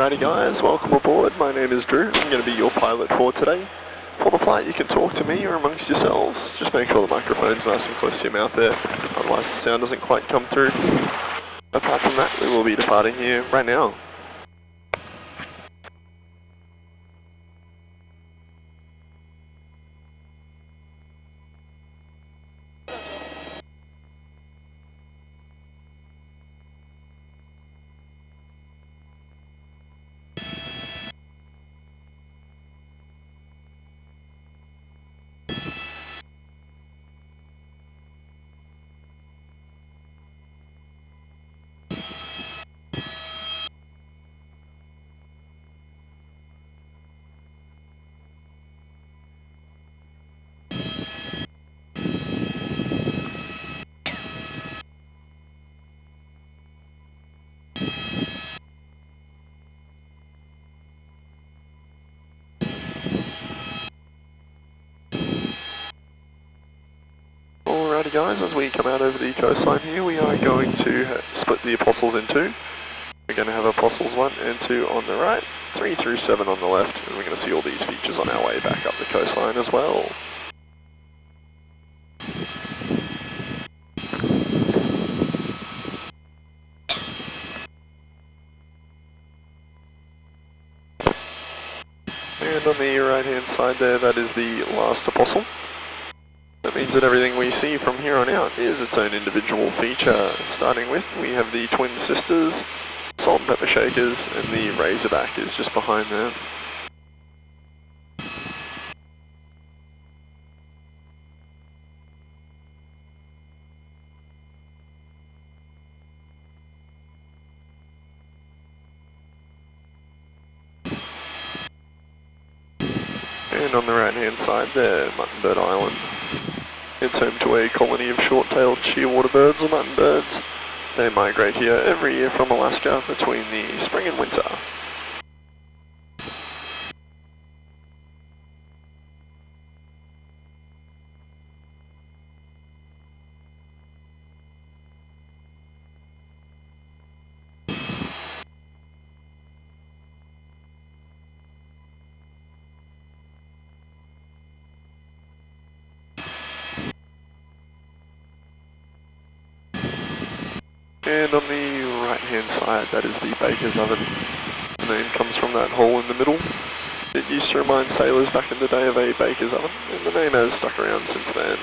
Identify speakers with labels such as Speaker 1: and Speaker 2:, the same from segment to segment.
Speaker 1: Alrighty guys, welcome aboard. My name is Drew. I'm going to be your pilot for today. For the flight you can talk to me or amongst yourselves. Just make sure the microphone's nice and close to your mouth there, otherwise the sound doesn't quite come through. Apart from that, we will be departing here right now. Alrighty guys, as we come out over the coastline here, we are going to split the apostles in two. We're going to have apostles 1 and 2 on the right, 3 through 7 on the left, and we're going to see all these features on our way back up the coastline as well. And on the right hand side there, that is the last apostle. That means that everything we see from here on out is its own individual feature. Starting with, we have the twin sisters, salt and pepper shakers, and the razorback is just behind them. And on the right hand side there, Muttonbird Island. It's home to a colony of short-tailed shearwater birds or muttonbirds. They migrate here every year from Alaska between the spring and winter. And on the right-hand side, that is the baker's oven. The name comes from that hole in the middle. It used to remind sailors back in the day of a baker's oven, and the name has stuck around since then.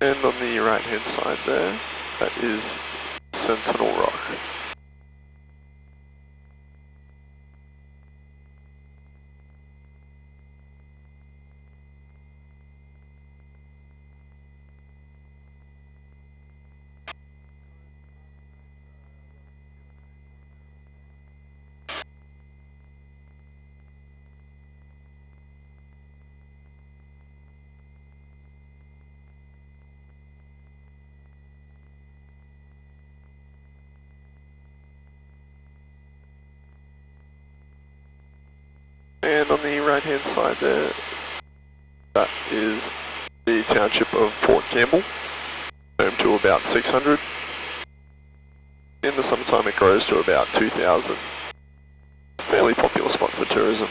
Speaker 1: And on the right-hand side there, that is Sentinel Rock. And on the right-hand side there, that is the township of Port Campbell, home to about 600. In the summertime it grows to about 2,000. Fairly popular spot for tourism.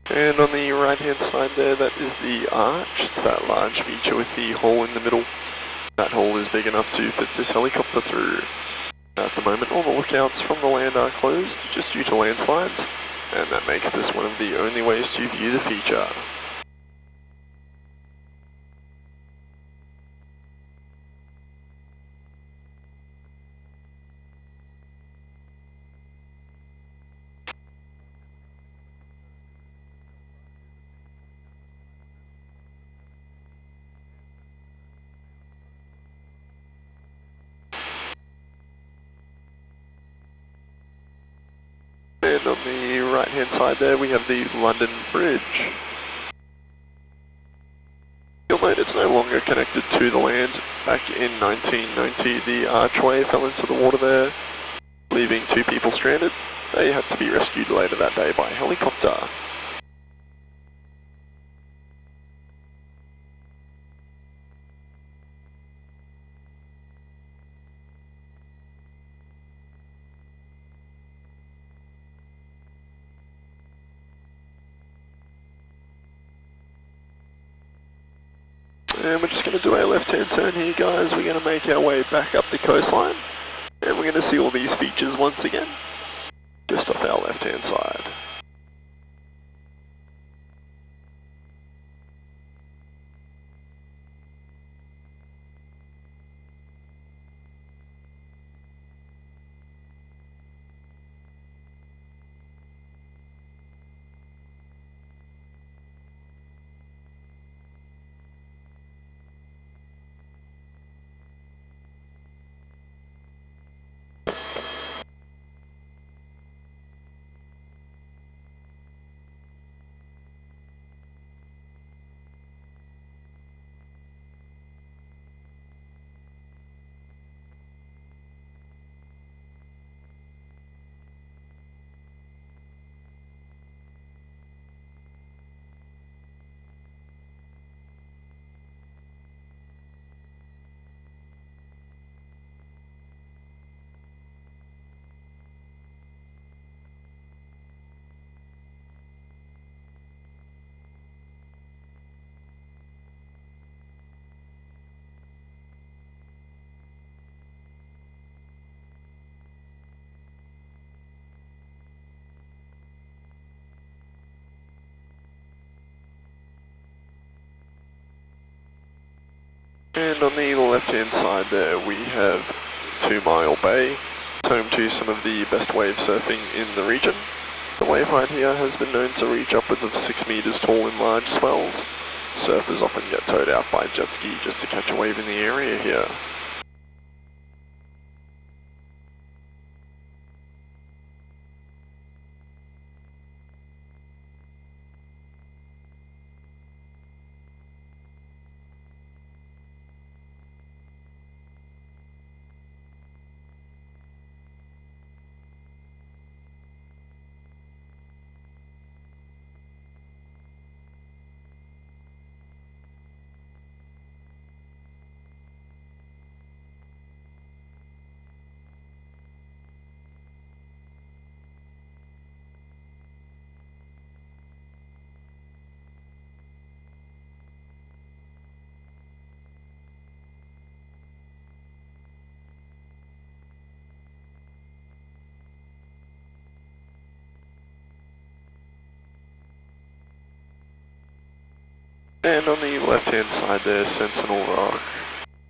Speaker 1: And on the right hand side there, that is the arch. It's that large feature with the hole in the middle. That hole is big enough to fit this helicopter through. At the moment, all the lookouts from the land are closed, just due to landslides, and that makes this one of the only ways to view the feature. And on the right hand side there, we have the London Bridge. You'll note it's no longer connected to the land. Back in 1990, the archway fell into the water there, leaving 2 people stranded. They had to be rescued later that day by helicopter. And we're just going to do a left-hand turn here, guys. We're going to make our way back up the coastline, and we're going to see all these features once again, just off our left-hand side. And on the left-hand side there, we have 2 Mile Bay, home to some of the best wave surfing in the region. The wave height here has been known to reach upwards of 6 meters tall in large swells. Surfers often get towed out by jet ski just to catch a wave in the area here. And on the left-hand side there, Sentinel Rock.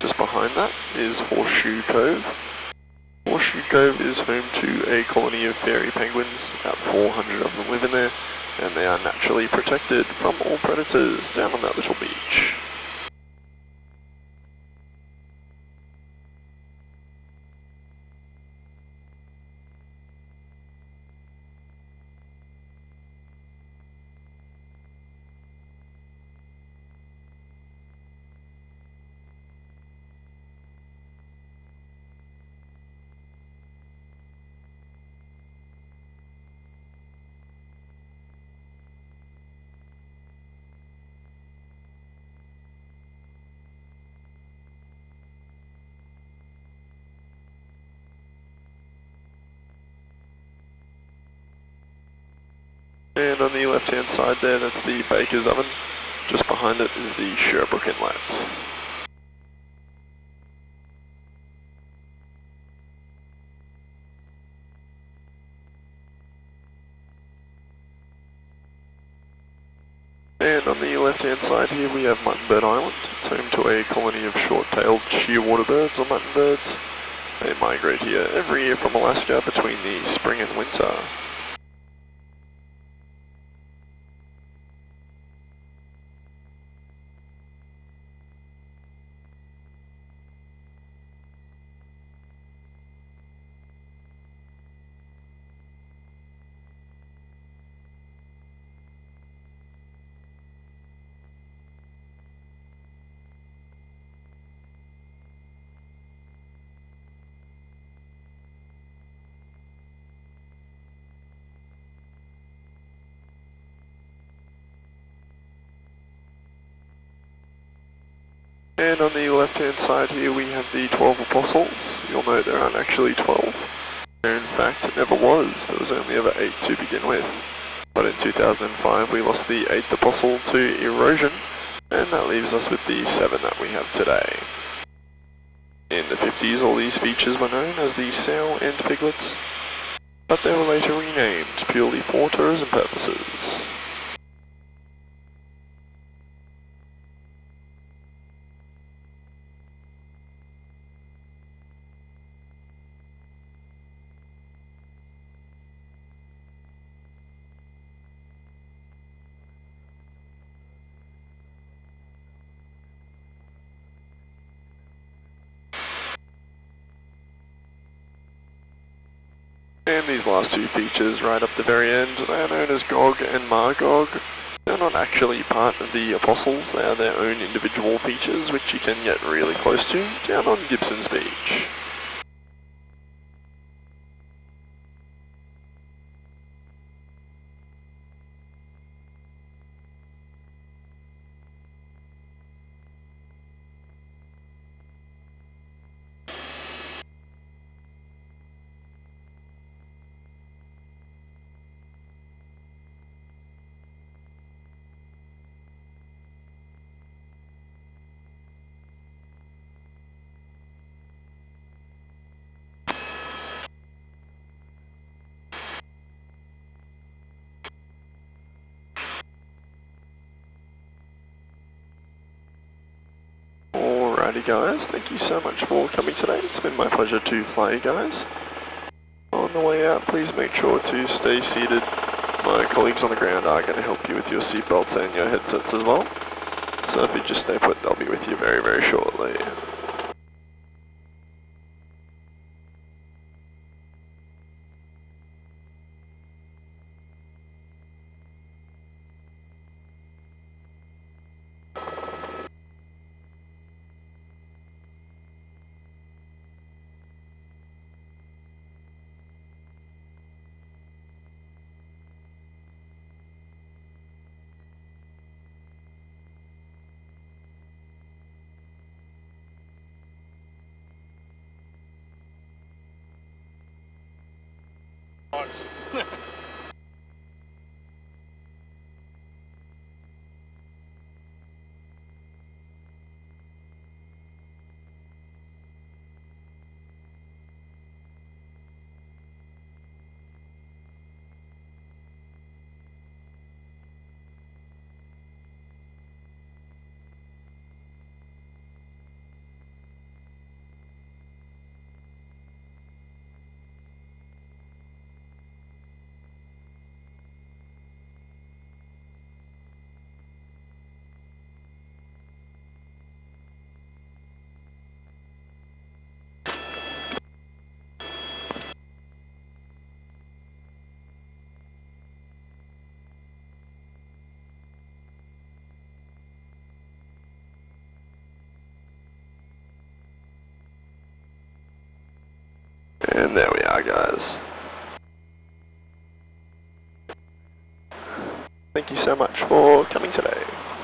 Speaker 1: Just behind that is Horseshoe Cove. Horseshoe Cove is home to a colony of fairy penguins. About 400 of them live in there, and they are naturally protected from all predators down on that little beach. And on the left hand side there, that's the baker's oven. Just behind it is the Sherbrooke inlet. And on the left hand side here we have Muttonbird Island. It's home to a colony of short-tailed shearwater birds or muttonbirds. They migrate here every year from Alaska between the spring and winter. And on the left hand side here we have the 12 apostles. You'll note there aren't actually 12. There in fact never was. There was only ever 8 to begin with. But in 2005 we lost the 8th apostle to erosion, and that leaves us with the 7 that we have today. In the 50s all these features were known as the sow and piglets, but they were later renamed purely for tourism purposes. And these last two features right up the very end, they are known as Gog and Magog. They're not actually part of the apostles, they are their own individual features which you can get really close to down on Gibson's Beach. Alrighty guys, thank you so much for coming today. It's been my pleasure to fly you guys. On the way out, please make sure to stay seated. My colleagues on the ground are going to help you with your seatbelts and your headsets as well. So if you just stay put, they'll be with you very, very shortly. And there we are, guys. Thank you so much for coming today.